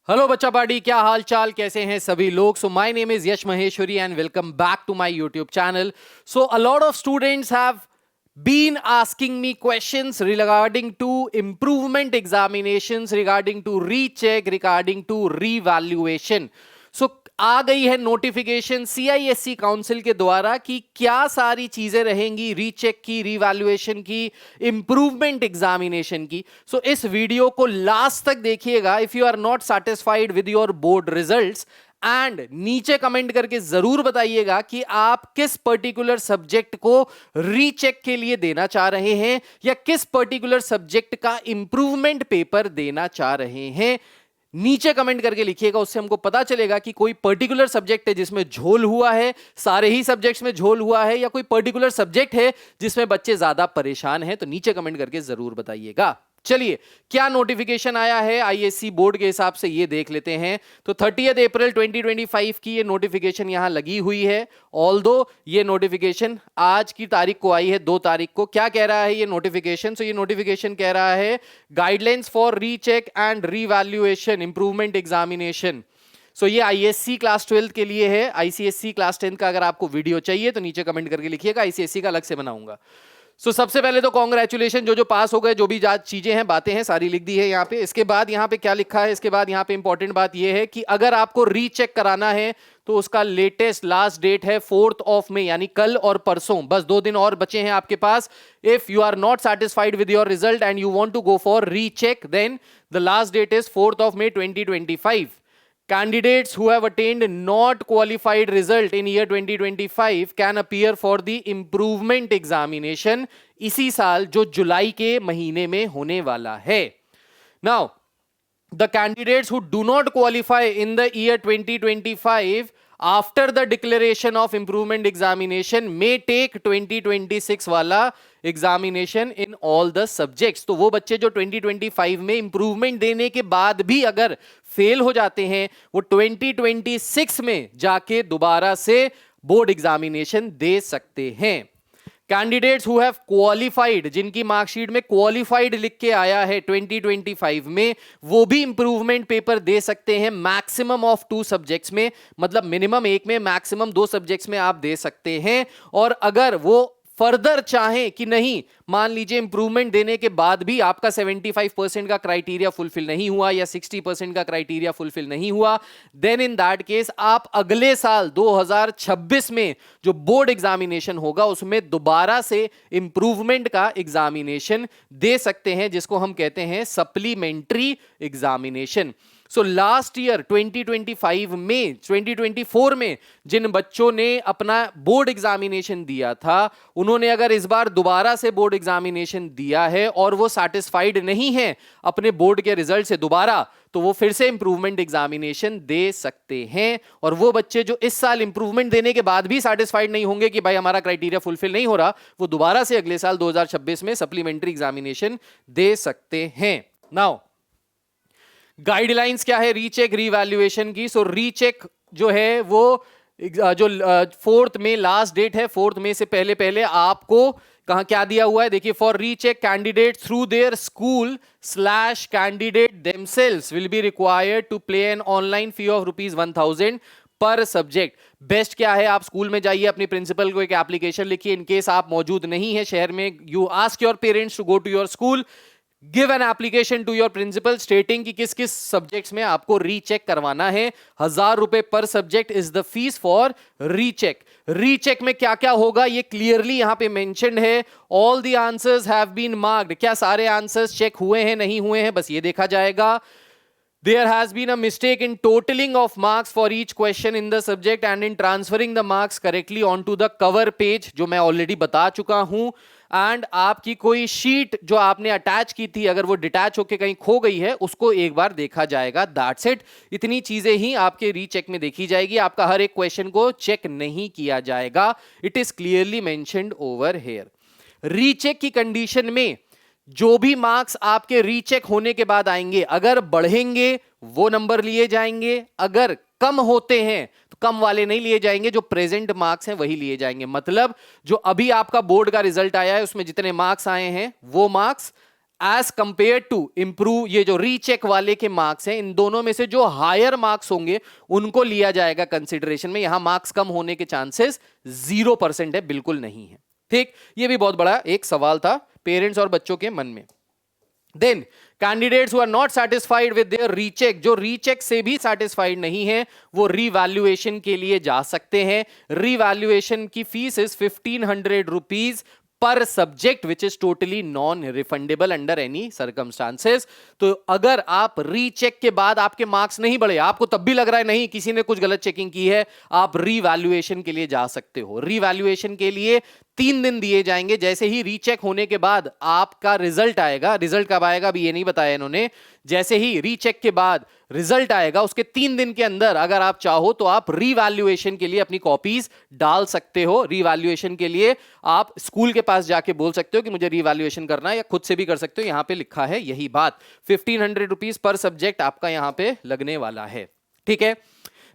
Hello बच्चा party, क्या हाल चाल, कैसे हैं सभी लोग। So my name is Yash Maheshwari and welcome back to my YouTube channel. So a lot of students have been asking me questions regarding to improvement examinations, regarding to recheck, regarding to revaluation. So आ गई है notification CISC council के द्वारा कि क्या सारी चीजें रहेंगी recheck की, रीवैल्यूएशन की, इंप्रूवमेंट एग्जामिनेशन की. सो इस वीडियो को लास्ट तक देखिएगा. If you are not satisfied with your board results, and नीचे कमेंट करके जरूर बताइएगा कि आप किस पर्टिकुलर सब्जेक्ट को रीचेक के लिए देना चाह रहे हैं या किस पर्टिकुलर सब्जेक्ट का इंप्रूवमेंट पेपर देना चाह रहे हैं. नीचे कमेंट करके लिखिएगा, उससे हमको पता चलेगा कि कोई पर्टिकुलर सब्जेक्ट है जिसमें झोल हुआ है, सारे ही सब्जेक्ट्स में झोल हुआ है, या कोई पर्टिकुलर सब्जेक्ट है जिसमें बच्चे ज्यादा परेशान हैं. तो नीचे कमेंट करके जरूर बताइएगा. चलिए, क्या नोटिफिकेशन आया है आईएससी बोर्ड के हिसाब से ये देख लेते हैं. तो 30 अप्रैल 2025 की ये नोटिफिकेशन यहां लगी हुई है. ऑल्दो ये नोटिफिकेशन आज की तारीख को आई है, 2 तारीख को. क्या कह रहा है ये नोटिफिकेशन? ये नोटिफिकेशन कह रहा है guidelines for recheck and revaluation improvement examination. ये आईएससी क्लास 12 के लिए है. आईसीएससी क्लास 10 का अगर आपको वीडियो चाहिए तो नीचे कमेंट करके लिखिएगा, आईसीएससी का अलग से बनाऊंगा. सबसे पहले तो कॉन्ग्रेचुलेशन, जो पास हो गए, जो भी चीजें हैं, बातें हैं, सारी लिख दी है यहाँ पे. इसके बाद यहाँ पे क्या लिखा है, इसके बाद यहाँ पे इंपॉर्टेंट बात ये है कि अगर आपको रीचेक कराना है तो उसका लेटेस्ट लास्ट डेट है 4 मई, यानी कल और परसों. बस 2 दिन और बचे हैं आपके पास. If you are not satisfied with your result and you want to go for recheck, then the last date is 4 May 2025. Candidates who have attained not qualified result in year 2025 can appear for the improvement examination इसी साल, जो जुलाई के महीने में होने वाला है. Now, the candidates who do not qualify in the year 2025 after the declaration of improvement examination may take 2026 वाला examination in all the subjects. तो वो बच्चे जो 2025 में इंप्रूवमेंट देने के बाद भी अगर फेल हो जाते हैं, वो 2026 में जाके दोबारा से बोर्ड एग्जामिनेशन दे सकते हैं. कैंडिडेट्स हु हैव क्वालिफाइड, जिनकी मार्कशीट में क्वालिफाइड लिख के आया है 2025 में, वो भी इंप्रूवमेंट पेपर दे सकते हैं मैक्सिमम ऑफ 2 सब्जेक्ट्स में. मतलब मिनिमम 1 में, मैक्सिमम 2 सब्जेक्ट्स में आप दे सकते हैं. और अगर वो फर्दर चाहें कि नहीं, मान लीजिए इंप्रूवमेंट देने के बाद भी आपका 75% का क्राइटेरिया फुलफिल नहीं हुआ या 60% का क्राइटेरिया फुलफिल नहीं हुआ, देन इन दैट केस आप अगले साल 2026 में जो बोर्ड एग्जामिनेशन होगा उसमें दोबारा से इंप्रूवमेंट का एग्जामिनेशन दे सकते हैं, जिसको हम कहते हैं सप्लीमेंट्री एग्जामिनेशन. लास्ट ईयर 2025 में, 2024 में जिन बच्चों ने अपना बोर्ड एग्जामिनेशन दिया था, उन्होंने अगर इस बार दोबारा से बोर्ड एग्जामिनेशन दिया है और वो सैटिस्फाइड नहीं है अपने बोर्ड के रिजल्ट से दोबारा, तो वो फिर से इंप्रूवमेंट एग्जामिनेशन दे सकते हैं. और वो बच्चे जो इस साल इंप्रूवमेंट देने के बाद भी सैटिस्फाइड नहीं होंगे कि भाई हमारा क्राइटेरिया फुलफिल नहीं हो रहा, वो दोबारा से अगले साल 2026 में सप्लीमेंट्री एग्जामिनेशन दे सकते हैं. नाउ गाइडलाइंस क्या है रीचेक रीवैल्यूएशन की? रीचेक जो है वो जो 4 मई लास्ट डेट है, 4 मई से पहले पहले आपको कहां क्या दिया हुआ है, देखिए. For recheck candidate through their school / candidate themselves will be required to pay an online fee of ₹1000 per subject. Best क्या है, आप स्कूल में जाइए, अपने प्रिंसिपल को एक एप्लीकेशन लिखिए. इन केस आप मौजूद नहीं है शहर में, you ask your parents to go to your school, give an application to your principal stating कि किस किस सब्जेक्ट्स में आपको रीचेक करवाना है. ₹1000 per subject is the fees for recheck. Recheck में क्या क्या होगा ये क्लियरली यहां पे मेंशन्ड है. All the answers have been marked. क्या सारे आंसर्स चेक हुए हैं, नहीं हुए हैं, बस ये देखा जाएगा. There has been a mistake in totaling of marks for each question in the subject and in transferring the marks correctly onto the cover page, जो मैं ऑलरेडी बता चुका हूं. एंड आपकी कोई शीट जो आपने अटैच की थी, अगर वो डिटैच होकर कहीं खो गई है, उसको एक बार देखा जाएगा. That's it. इतनी चीजें ही आपके रीचेक में देखी जाएगी. आपका हर एक क्वेश्चन को चेक नहीं किया जाएगा. It is clearly mentioned over here. Recheck की कंडीशन में जो भी मार्क्स आपके रीचेक होने के बाद आएंगे, अगर बढ़ेंगे वो नंबर लिए जाएंगे, अगर कम होते हैं तो कम वाले नहीं लिए जाएंगे, जो प्रेजेंट मार्क्स हैं वही लिए जाएंगे. मतलब जो अभी आपका बोर्ड का रिजल्ट आया है उसमें जितने मार्क्स आए हैं वो marks as compare to improve, ये जो रीचेक वाले के मार्क्स हैं, इन दोनों में से जो हायर मार्क्स होंगे उनको लिया जाएगा कंसिडरेशन में। यहां मार्क्स कम होने के चांसेस 0% है, बिल्कुल नहीं है। ठीक, ये भी बहुत बड़ा एक सवाल था पेरेंट्स और बच्चों के मन में। Then candidates who are not satisfied with their recheck, जो रीचेक से भी सेटिस्फाइड नहीं है, वो रीवैल्यूएशन के लिए जा सकते हैं। रीवैल्यूएशन की fees is 1500 rupees per subject which is totally non refundable under any circumstances. तो अगर आप रीचेक के बाद आपके मार्क्स नहीं बढ़े, आपको तब भी लग रहा है नहीं किसी ने कुछ गलत चेकिंग की है, आप रीवैल्यूएशन के लिए जा सकते हो। रीवैल्यूएशन के लिए 3 दिन दिए जाएंगे। जैसे ही रीचेक होने के बाद आपका रिजल्ट आएगा, रिजल्ट कब आएगा अभी ये नहीं बताया इन्होंने, जैसे ही रीचेक के बाद रिजल्ट आएगा उसके 3 दिन के अंदर अगर आप चाहो तो आप रीवैल्यूएशन के लिए अपनी कॉपीज डाल सकते हो। रीवैल्यूएशन के लिए आप स्कूल के पास जाके बोल सकते हो कि मुझे रीवैल्यूएशन करना है, या खुद से भी कर सकते हो, यहां पे लिखा है यही बात। 1500 रुपीज पर सब्जेक्ट आपका यहां पे लगने वाला है। ठीक है,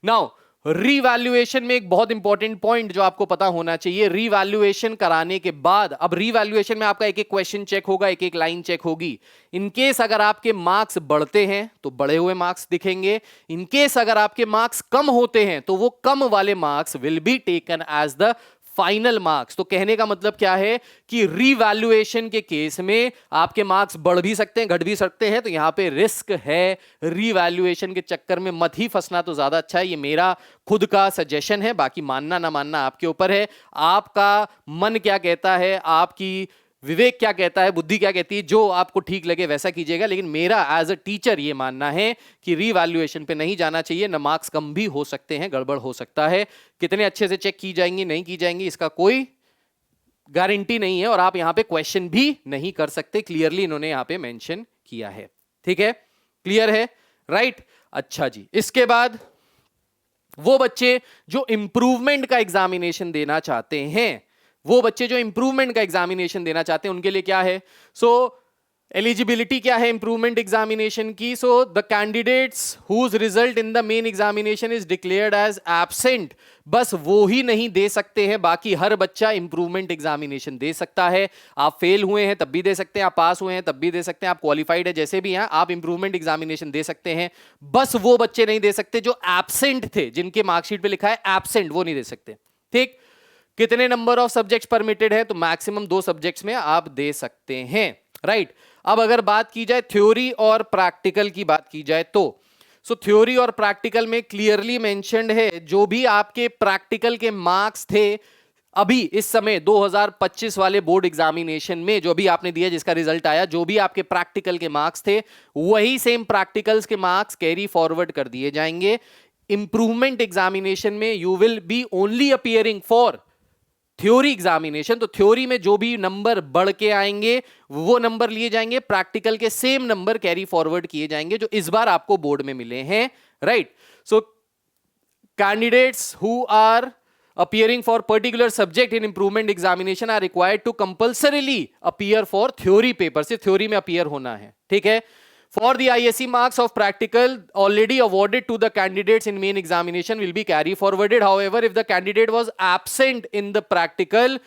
नाउ रीवैल्यूएशन में एक बहुत इंपॉर्टेंट पॉइंट जो आपको पता होना चाहिए, रीवैल्यूएशन कराने के बाद, अब रीवैल्यूएशन में आपका एक एक क्वेश्चन चेक होगा, एक एक लाइन चेक होगी। इनकेस अगर आपके मार्क्स बढ़ते हैं तो बढ़े हुए मार्क्स दिखेंगे, इनकेस अगर आपके मार्क्स कम होते हैं तो वो कम वाले marks will be taken as the final marks. तो कहने का मतलब क्या है कि रीवैल्यूएशन के केस में आपके मार्क्स बढ़ भी सकते हैं, घट भी सकते हैं, तो यहां पे रिस्क है। रीवैल्यूएशन के चक्कर में मत ही फंसना तो ज्यादा अच्छा है। ये मेरा खुद का सजेशन है, बाकी मानना ना मानना आपके ऊपर है। आपका मन क्या कहता है, आपकी विवेक क्या कहता है, बुद्धि क्या कहती है, जो आपको ठीक लगे वैसा कीजिएगा। लेकिन मेरा एज अ टीचर ये मानना है कि रीवैल्यूएशन पे नहीं जाना चाहिए। न मार्क्स कम भी हो सकते हैं, गड़बड़ हो सकता है। कितने अच्छे से चेक की जाएंगी नहीं की जाएंगी इसका कोई गारंटी नहीं है, और आप यहां पे क्वेश्चन भी नहीं कर सकते। क्लियरली इन्होंने यहां पे मेंशन किया है। ठीक है, क्लियर है, राइट। अच्छा जी, इसके बाद वो बच्चे जो इंप्रूवमेंट का एग्जामिनेशन देना चाहते हैं, वो बच्चे जो इंप्रूवमेंट का एग्जामिनेशन देना चाहते हैं उनके लिए क्या है, सो एलिजिबिलिटी क्या है इंप्रूवमेंट एग्जामिनेशन की। So the candidates whose result in the main examination is declared as absent, बस वो ही नहीं दे सकते हैं, बाकी हर बच्चा इंप्रूवमेंट एग्जामिनेशन दे सकता है। आप फेल हुए हैं तब भी दे सकते हैं, आप पास हुए हैं तब भी दे सकते हैं, आप क्वालिफाइड है जैसे भी हैं, आप इंप्रूवमेंट एग्जामिनेशन दे सकते हैं। बस वो बच्चे नहीं दे सकते जो एब्सेंट थे, जिनके मार्कशीट पे लिखा है एब्सेंट, वो नहीं दे सकते। ठीक, कितने नंबर ऑफ सब्जेक्ट्स परमिटेड है, तो मैक्सिमम 2 सब्जेक्ट्स में आप दे सकते हैं, राइट। अब अगर बात की जाए थ्योरी और प्रैक्टिकल की बात की जाए तो सो थ्योरी और प्रैक्टिकल में क्लियरली मेंशन्ड है, जो भी आपके प्रैक्टिकल के मार्क्स थे अभी इस समय 2025 वाले बोर्ड एग्जामिनेशन में, जो भी आपने दिया जिसका रिजल्ट आया, जो भी आपके प्रैक्टिकल के मार्क्स थे वही सेम प्रैक्टिकल्स के मार्क्स कैरी फॉरवर्ड कर दिए जाएंगे। इंप्रूवमेंट एग्जामिनेशन में you will be only appearing for theory examination, तो थ्योरी में जो भी नंबर बढ़ के आएंगे वो नंबर लिए जाएंगे, प्रैक्टिकल के सेम नंबर कैरी फॉरवर्ड किए जाएंगे जो इस बार आपको बोर्ड में मिले हैं, right. So candidates who are appearing for particular subject in improvement examination are required to compulsorily appear for theory paper, सिर्फ theory में appear होना है, ठीक है। For the ISC marks of practical already awarded to the candidates in main examination will be carry forwarded. However, if the candidate was absent in the practical,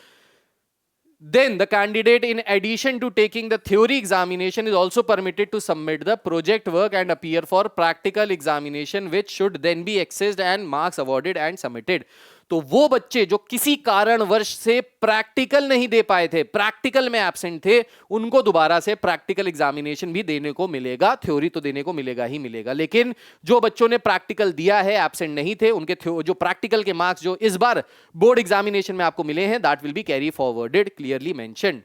then the candidate, in addition to taking the theory examination, is also permitted to submit the project work and appear for practical examination, which should then be accessed and marks awarded and submitted. तो वो बच्चे जो किसी कारणवश से practical नहीं दे पाए थे, प्रैक्टिकल में एब्सेंट थे, उनको दोबारा से प्रैक्टिकल एग्जामिनेशन भी देने को मिलेगा। थ्योरी तो देने को मिलेगा ही मिलेगा, लेकिन जो बच्चों ने प्रैक्टिकल दिया है, एब्सेंट नहीं थे, उनके जो प्रैक्टिकल के मार्क्स जो इस बार बोर्ड एग्जामिनेशन में आपको मिले हैं, that will be carry forwarded, clearly mentioned,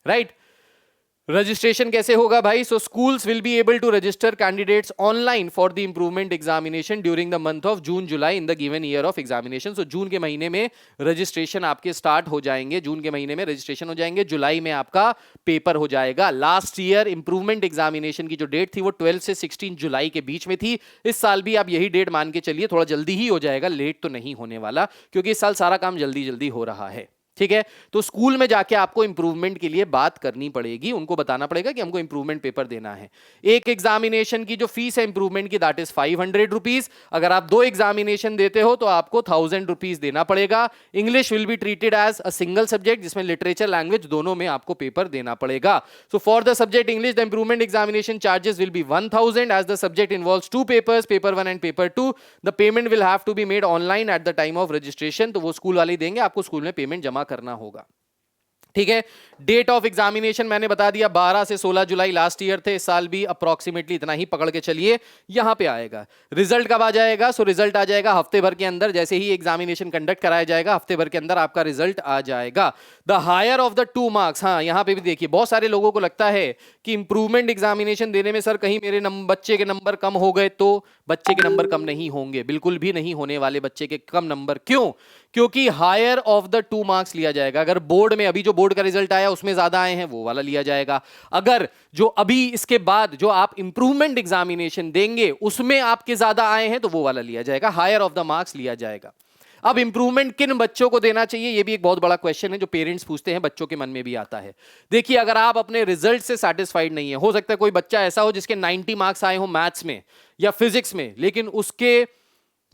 right. Registration कैसे होगा भाई? So schools will be able to register candidates online for the improvement examination during the month of June July in the given year of examination. So June के महीने में registration आपके start हो जाएंगे, जून के महीने में रजिस्ट्रेशन हो जाएंगे, जुलाई में आपका पेपर हो जाएगा। लास्ट ईयर इंप्रूवमेंट एग्जामिनेशन की जो डेट थी वो 12 से 16 जुलाई के बीच में थी। इस साल भी आप यही डेट मान के चलिए, थोड़ा जल्दी ही हो जाएगा, लेट तो नहीं होने वाला, क्योंकि इस साल सारा काम जल्दी जल्दी हो रहा है, ठीक है। तो स्कूल में जाके आपको इंप्रूवमेंट के लिए बात करनी पड़ेगी, उनको बताना पड़ेगा कि हमको इंप्रूवमेंट पेपर देना है। एक एग्जामिनेशन की जो फीस है इंप्रूवमेंट की दैट इज 500 रुपीज। अगर आप 2 एग्जामिनेशन देते हो तो आपको 1000 रुपीज देना पड़ेगा। English will be treated as a single subject, जिसमें लिटरेचर लैंग्वेज दोनों में आपको पेपर देना पड़ेगा। So for the subject English the improvement examination charges will be 1000 as the subject involves 2 papers, paper 1 and paper 2। The payment will have to be made online at the time of registration. तो वो school वाले देंगे, आपको school में payment जमा करना होगा। ठीक है। डेट ऑफ एग्जामिनेशन मैंने बता दिया 12 से 16 जुलाई लास्ट ईयर थे, इस साल भी अप्रोक्सीमेटली इतना ही पकड़ के चलिए। यहां पे आएगा रिजल्ट कब आ जाएगा। सो रिजल्ट आ जाएगा हफ्ते भर के अंदर, जैसे ही एग्जामिनेशन कंडक्ट कराया जाएगा हफ्ते भर के अंदर आपका रिजल्ट आ जाएगा। The higher of the 2 marks, हाँ यहां पे भी देखिए बहुत सारे लोगों को लगता है कि इंप्रूवमेंट एग्जामिनेशन देने में सर कहीं मेरे बच्चे के नंबर कम हो गए। तो बच्चे के नंबर कम नहीं होंगे, बिल्कुल भी नहीं होने वाले बच्चे के कम नंबर। क्यों? क्योंकि हायर ऑफ द 2 मार्क्स लिया जाएगा। अगर बोर्ड में अभी जो बोर्ड का रिजल्ट आया उसमें ज्यादा आए हैं वो वाला लिया जाएगा। अगर जो अभी इसके बाद जो आप इंप्रूवमेंट एग्जामिनेशन देंगे उसमें आपके ज्यादा आए हैं तो वो वाला लिया जाएगा, हायर ऑफ द मार्क्स लिया जाएगा। अब इंप्रूवमेंट किन बच्चों को देना चाहिए, ये भी एक बहुत बड़ा क्वेश्चन है जो पेरेंट्स पूछते हैं, बच्चों के मन में भी आता है। देखिए अगर आप अपने रिजल्ट से सेटिस्फाइड नहीं है, हो सकता है कोई बच्चा ऐसा हो जिसके 90 मार्क्स आए हो मैथ्स में या फिजिक्स में, लेकिन उसके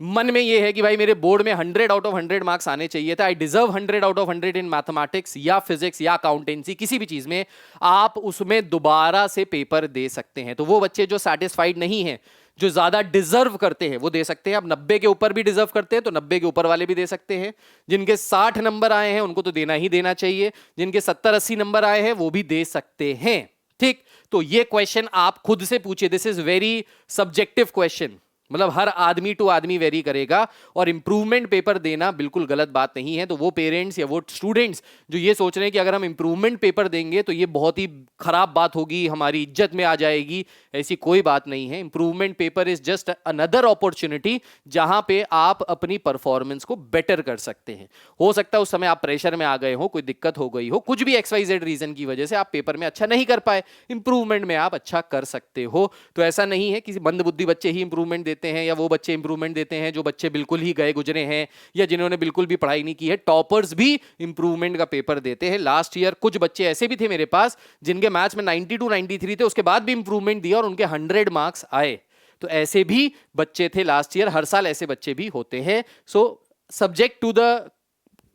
मन में यह है कि भाई मेरे बोर्ड में 100 आउट ऑफ 100 मार्क्स आने चाहिए था, I deserve 100 out of 100 in mathematics या फिजिक्स या अकाउंटेंसी, किसी भी चीज में आप उसमें दोबारा से पेपर दे सकते हैं। तो वो बच्चे जो सेटिस्फाइड नहीं है, जो ज्यादा डिजर्व करते हैं वो दे सकते हैं। अब 90 के ऊपर भी डिजर्व करते हैं तो 90 के ऊपर वाले भी दे सकते हैं। जिनके 60 नंबर आए हैं उनको तो देना ही देना चाहिए, जिनके 70-80 नंबर आए हैं वो भी दे सकते हैं। ठीक, तो ये क्वेश्चन आप खुद से पूछिए, this is very subjective question, मतलब हर आदमी टू आदमी वेरी करेगा। और इंप्रूवमेंट पेपर देना बिल्कुल गलत बात नहीं है। तो वो पेरेंट्स या वो स्टूडेंट्स जो ये सोच रहे हैं कि अगर हम इंप्रूवमेंट पेपर देंगे तो ये बहुत ही खराब बात होगी, हमारी इज्जत में आ जाएगी, ऐसी कोई बात नहीं है। Improvement paper is just another opportunity जहां पे आप अपनी परफॉर्मेंस को बेटर कर सकते हैं। हो सकता है उस समय आप प्रेशर में आ गए हो, कोई दिक्कत हो गई हो, कुछ भी XYZ रीजन की वजह से आप पेपर में अच्छा नहीं कर पाए, इंप्रूवमेंट में आप अच्छा कर सकते हो। तो ऐसा नहीं है कि मंदबुद्धि बच्चे ही इंप्रूवमेंट देते हैं या वो बच्चे इंप्रूवमेंट देते हैं जो बच्चे बिल्कुल ही गए गुजरे हैं या जिन्होंने बिल्कुल भी पढ़ाई नहीं की है। टॉपर्स भी इंप्रूवमेंट का पेपर देते हैं। लास्ट ईयर कुछ बच्चे ऐसे भी थे मेरे पास जिनके मैथ्स में 92 93 थे, उसके बाद भी इंप्रूवमेंट दिया और उनके 100 मार्क्स आए। तो ऐसे भी बच्चे थे लास्ट ईयर, हर साल ऐसे बच्चे भी होते हैं। So subject to the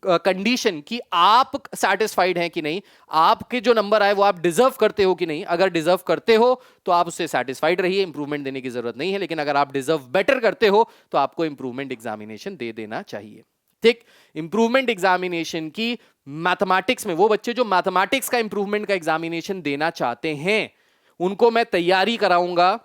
condition कि आप सेटिस्फाइड हैं कि नहीं, आपके जो नंबर आए वो आप डिजर्व करते हो कि नहीं। अगर डिजर्व करते हो तो आप उससे सेटिस्फाइड रहिए, इंप्रूवमेंट देने की जरूरत नहीं है। लेकिन अगर आप डिजर्व बेटर करते हो तो आपको इंप्रूवमेंट एग्जामिनेशन दे देना चाहिए। ठीक, इंप्रूवमेंट एग्जामिनेशन की मैथमेटिक्स में वो बच्चे जो मैथमेटिक्स का इंप्रूवमेंट का एग्जामिनेशन देना चाहते हैं उनको मैं तैयारी कराऊंगा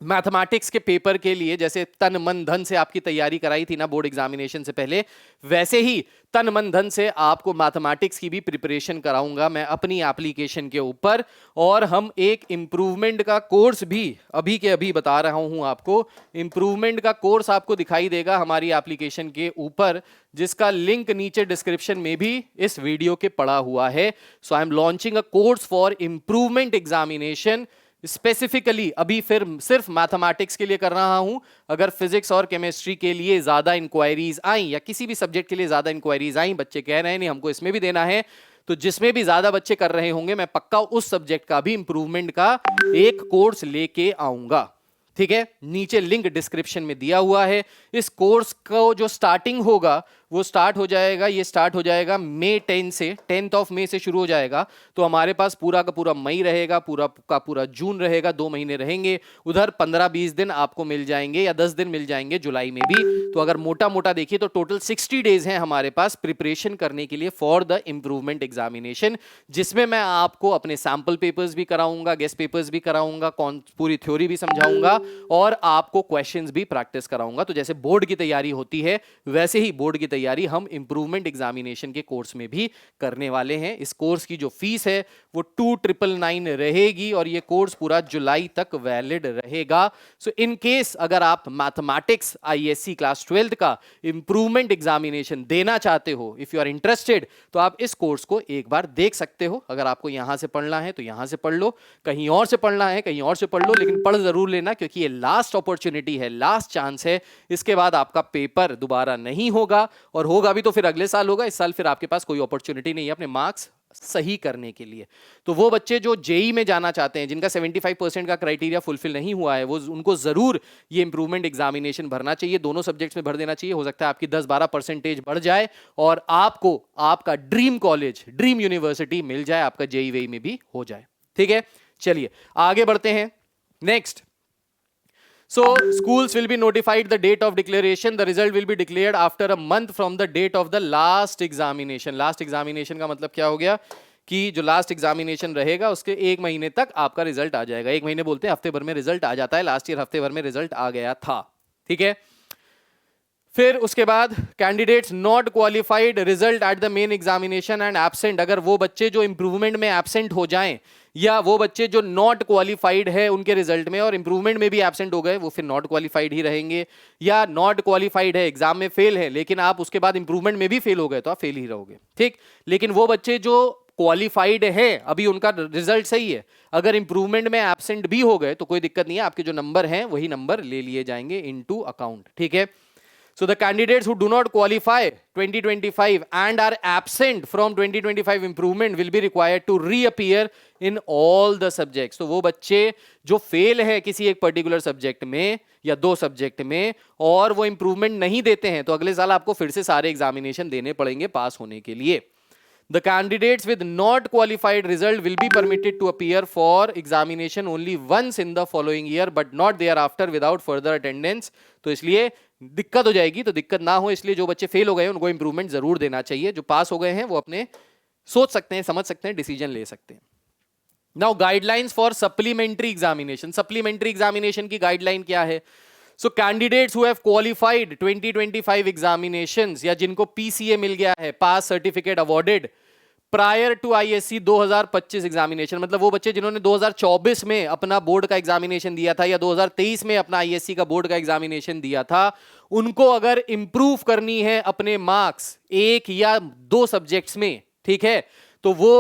मैथमेटिक्स के पेपर के लिए। जैसे तन मन धन से आपकी तैयारी कराई थी ना बोर्ड एग्जामिनेशन से पहले, वैसे ही तन मन धन से आपको मैथमेटिक्स की भी प्रिपरेशन कराऊंगा मैं अपनी एप्लीकेशन के ऊपर। और हम एक इंप्रूवमेंट का कोर्स भी अभी के अभी बता रहा हूं आपको, इंप्रूवमेंट का कोर्स आपको दिखाई देगा हमारी एप्लीकेशन के ऊपर, जिसका लिंक नीचे डिस्क्रिप्शन में भी इस वीडियो के पड़ा हुआ है। So I am launching a course for improvement examination specifically. अभी फिर सिर्फ मैथमेटिक्स के लिए कर रहा हूं। अगर फिजिक्स और केमिस्ट्री के लिए ज्यादा इंक्वायरीज आई या किसी भी सब्जेक्ट के लिए ज्यादा इंक्वायरीज आई, बच्चे कह रहे हैं नहीं हमको इसमें भी देना है, तो जिसमें भी ज्यादा बच्चे कर रहे होंगे मैं पक्का उस सब्जेक्ट का भी इंप्रूवमेंट का एक कोर्स लेके आऊंगा। ठीक है, नीचे लिंक डिस्क्रिप्शन में दिया हुआ है। इस कोर्स को जो स्टार्टिंग होगा वो स्टार्ट हो जाएगा, ये स्टार्ट हो जाएगा मई 10 से, 10th ऑफ मई से शुरू हो जाएगा। तो हमारे पास पूरा का पूरा मई रहेगा, पूरा का पूरा जून रहेगा, 2 महीने रहेंगे। उधर 15-20 दिन आपको मिल जाएंगे या 10 दिन मिल जाएंगे जुलाई में भी। तो अगर मोटा मोटा देखिए तो टोटल 60 डेज हैं हमारे पास प्रिपरेशन करने के लिए फॉर द इंप्रूवमेंट एग्जामिनेशन, जिसमें मैं आपको अपने सैंपल पेपर्स भी कराऊंगा, गेस्ट पेपर्स भी कराऊंगा, पूरी थ्योरी भी समझाऊंगा और आपको क्वेश्चंस भी प्रैक्टिस कराऊंगा। तो जैसे बोर्ड की तैयारी होती है वैसे ही बोर्ड की तैयारी हम इंप्रूवमेंट एग्जामिनेशन के कोर्स में भी करने वाले हैं। इस कोर्स की जो फीस है वो 2999 रहेगी और ये कोर्स पूरा जुलाई तक वैलिड रहेगा। सो इन केस अगर आप मैथमेटिक्स ISC क्लास 12th का इंप्रूवमेंट एग्जामिनेशन देना चाहते हो, इफ यू आर इंटरेस्टेड, तो आप इस कोर्स को एक बार देख सकते हो। अगर आपको यहां से पढ़ना है तो यहां से पढ़ लो, कहीं और से पढ़ना है कहीं और से पढ़ लो, लेकिन पढ़ जरूर लेना क्योंकि ये लास्ट अपॉर्चुनिटी है, लास्ट चांस है। इसके बाद आपका पेपर दोबारा नहीं होगा और होगा भी तो फिर अगले साल होगा, इस साल फिर आपके पास कोई अपॉर्चुनिटी नहीं है अपने मार्क्स सही करने के लिए। तो वो बच्चे जो जेई में जाना चाहते हैं, जिनका 75% का क्राइटेरिया फुलफिल नहीं हुआ है, वो उनको जरूर ये इंप्रूवमेंट एग्जामिनेशन भरना चाहिए, दोनों सब्जेक्ट्स में भर देना चाहिए। हो सकता है आपकी 10-12% बढ़ जाए और आपको आपका ड्रीम कॉलेज, ड्रीम यूनिवर्सिटी मिल जाए, आपका जेई वेई में भी हो जाए। ठीक है, चलिए आगे बढ़ते हैं। Next, so schools will be notified the date of declaration. The result will be declared after a month from the date of the last examination. Last examination का मतलब क्या हो गया कि जो लास्ट एग्जामिनेशन रहेगा उसके 1 महीने तक आपका रिजल्ट आ जाएगा। 1 महीने बोलते हैं, हफ्ते भर में रिजल्ट आ जाता है। लास्ट ईयर हफ्ते भर में रिजल्ट आ गया था। ठीक है, फिर उसके बाद candidates not qualified result at the main examination and absent. अगर वो बच्चे जो इंप्रूवमेंट में एब्सेंट हो जाएं या वो बच्चे जो नॉट क्वालिफाइड है उनके रिजल्ट में और इंप्रूवमेंट में भी एब्सेंट हो गए, वो फिर नॉट क्वालिफाइड ही रहेंगे। या नॉट क्वालिफाइड है, एग्जाम में फेल है, लेकिन आप उसके बाद इंप्रूवमेंट में भी फेल हो गए तो आप फेल ही रहोगे। ठीक, लेकिन वो बच्चे जो क्वालिफाइड है, अभी उनका रिजल्ट सही है, अगर इंप्रूवमेंट में एब्सेंट भी हो गए तो कोई दिक्कत नहीं है, आपके जो नंबर हैं वही नंबर ले लिए जाएंगे इनटू अकाउंट। ठीक है, so the candidates who do not qualify 2025 and are absent from 2025 improvement will be required to reappear in all the subjects. तो वो बच्चे जो फेल है किसी एक पर्टिकुलर सब्जेक्ट में या 2 सब्जेक्ट में और वो इंप्रूवमेंट नहीं देते हैं, तो अगले साल आपको फिर से सारे एग्जामिनेशन देने पड़ेंगे पास होने के लिए। The candidates with not qualified result will be permitted to appear for examination only once in the following year, but not thereafter without further attendance. तो इसलिए दिक्कत हो जाएगी, तो दिक्कत ना हो इसलिए जो बच्चे फेल हो गए हैं उनको इंप्रूवमेंट जरूर देना चाहिए। जो पास हो गए हैं वो अपने सोच सकते हैं, समझ सकते हैं, डिसीजन ले सकते हैं। Now guidelines for supplementary examination. Supplementary examination की गाइडलाइन क्या है? So candidates who have qualified 2025 examinations या जिनको पीसीए मिल गया है, pass certificate awarded, prior to ISC 2025 examination, मतलब वो बच्चे जिन्होंने 2024 में अपना बोर्ड का एग्जामिनेशन दिया था या 2023 में अपना आईएससी का बोर्ड का एग्जामिनेशन दिया था, उनको अगर इंप्रूव करनी है अपने मार्क्स 1 या 2 सब्जेक्ट्स में, ठीक है, तो वो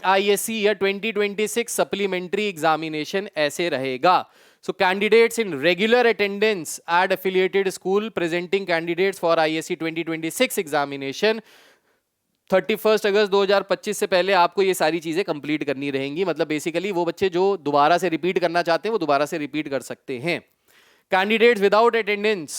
आईएससी या 2026 सप्लीमेंट्री एग्जामिनेशन ऐसे रहेगा। So candidates in regular attendance at affiliated school presenting candidates for ISC 2026 examination 31 अगस्त 2025 से पहले आपको ये सारी चीजें कंप्लीट करनी रहेंगी। मतलब बेसिकली वो बच्चे जो दोबारा से रिपीट करना चाहते हैं वो दोबारा से रिपीट कर सकते हैं। Candidates without attendance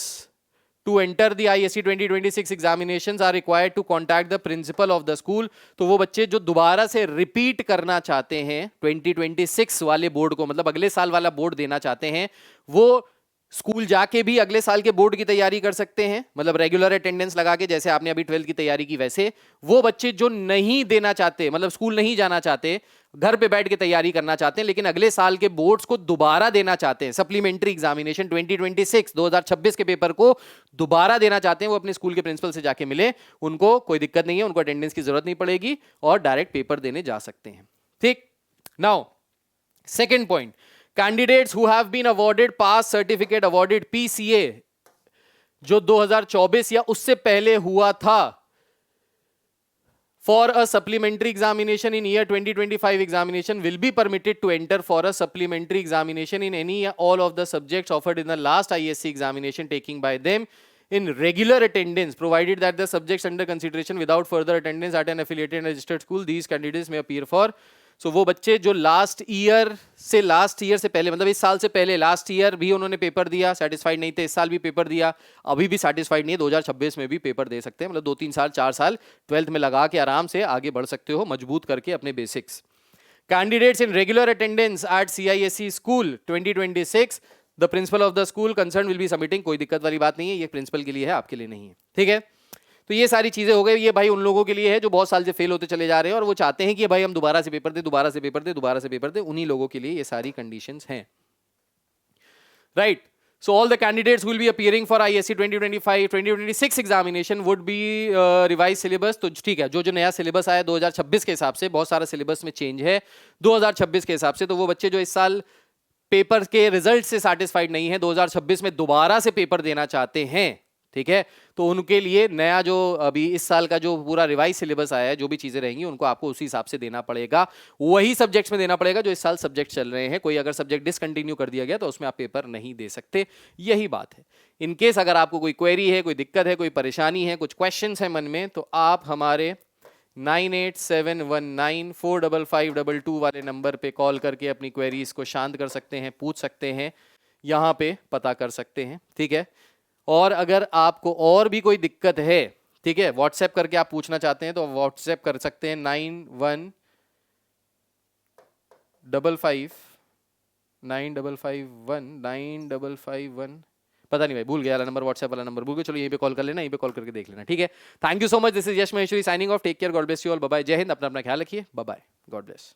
to enter the ISC 2026 examinations are required to contact the principal of the school. तो वो बच्चे जो दोबारा से रिपीट करना चाहते हैं 2026 वाले बोर्ड को, मतलब अगले साल वाला बोर्ड देना चाहते हैं, वो स्कूल जाके भी अगले साल के बोर्ड की तैयारी कर सकते हैं, मतलब रेगुलर अटेंडेंस लगा के, जैसे आपने अभी 12th की तैयारी की वैसे। वो बच्चे जो नहीं देना चाहते, मतलब स्कूल नहीं जाना चाहते, घर पे बैठ के तैयारी करना चाहते हैं, लेकिन अगले साल के बोर्ड्स को दोबारा देना चाहते हैं, सप्लीमेंट्री एग्जामिनेशन 2026 के पेपर को दोबारा देना चाहते हैं, वो अपने स्कूल के प्रिंसिपल से जाके मिले, उनको कोई दिक्कत नहीं है, उनको अटेंडेंस की जरूरत नहीं पड़ेगी और डायरेक्ट पेपर देने जा सकते हैं। ठीक, now second point, candidates who have been awarded pass certificate awarded PCA जो 2024 या उससे पहले हुआ था for a supplementary examination in year 2025 examination will be permitted to enter for a supplementary examination in any all of the subjects offered in the last ISC examination taking by them in regular attendance, provided that the subjects under consideration without further attendance at an affiliated and registered school, these candidates may appear for. So वो बच्चे जो last year से पहले, मतलब इस साल से पहले, लास्ट ईयर भी उन्होंने पेपर दिया, सेटिस्फाइड नहीं थे, इस साल भी पेपर दिया, अभी भी सेटिस्फाइड नहीं है, 2026 में भी पेपर दे सकते हैं, मतलब 2-3 साल 4 साल 12th में लगा के आराम से आगे बढ़ सकते हो, मजबूत करके अपने basics. Candidates in regular attendance eight CISE school 2026, the principle of the school concern will be submitting, कोई दिक्कत वाली बात नहीं है, ये प्रिंसिपल के लिए है, आपके लिए नहीं है। ठीक है, तो ये सारी चीजें हो गई। ये भाई उन लोगों के लिए है जो बहुत साल से फेल होते चले जा रहे हैं और वो चाहते हैं कि भाई हम दोबारा से पेपर दे, दोबारा से पेपर दे, दोबारा से पेपर दे, उन्हीं लोगों के लिए ये सारी कंडीशंस हैं। Right, so all the candidates who will be appearing for ISC 2025-2026 examination would be revised syllabus। तो ठीक है, जो जो नया सिलेबस आया 2026 के हिसाब से, बहुत सारा सिलेबस में चेंज है 2026 के हिसाब से, तो वो बच्चे जो इस साल पेपर के रिजल्ट से सेटिस्फाइड नहीं है, 2026 में दोबारा से पेपर देना चाहते हैं, ठीक है। तो उनके लिए नया जो अभी इस साल का जो पूरा रिवाइज सिलेबस आया है, जो भी चीजें रहेंगी उनको आपको उसी हिसाब से देना पड़ेगा, वही सब्जेक्ट्स में देना पड़ेगा जो इस साल सब्जेक्ट चल रहे हैं। कोई अगर सब्जेक्ट डिसकंटिन्यू कर दिया गया तो उसमें आप पेपर नहीं दे सकते, यही बात है। इन केस अगर आपको कोई क्वेरी है, कोई दिक्कत है, कोई परेशानी है, कुछ क्वेश्चंस है मन में, तो आप हमारे 9871945522 वाले नंबर पे कॉल करके अपनी क्वेरीज को शांत कर सकते हैं, पूछ सकते हैं, यहाँ पे पता कर सकते हैं, ठीक है। और अगर आपको और भी कोई दिक्कत है, ठीक है, व्हाट्सएप करके आप पूछना चाहते हैं तो व्हाट्सएप कर सकते हैं 915519551955 पता नहीं भाई, भूल गया नंबर, व्हाट्सएप वाला नंबर भूल गया। चलो यहीं पे कॉल कर लेना, यहीं पे कॉल करके देख लेना, ठीक है। Thank you so much, this is Yash Maheshwari signing off, take care, God bless you all, bye bye, जय हिंद, अपना अपना ख्याल रखिए, बाय बाय, गॉड ब्लेस।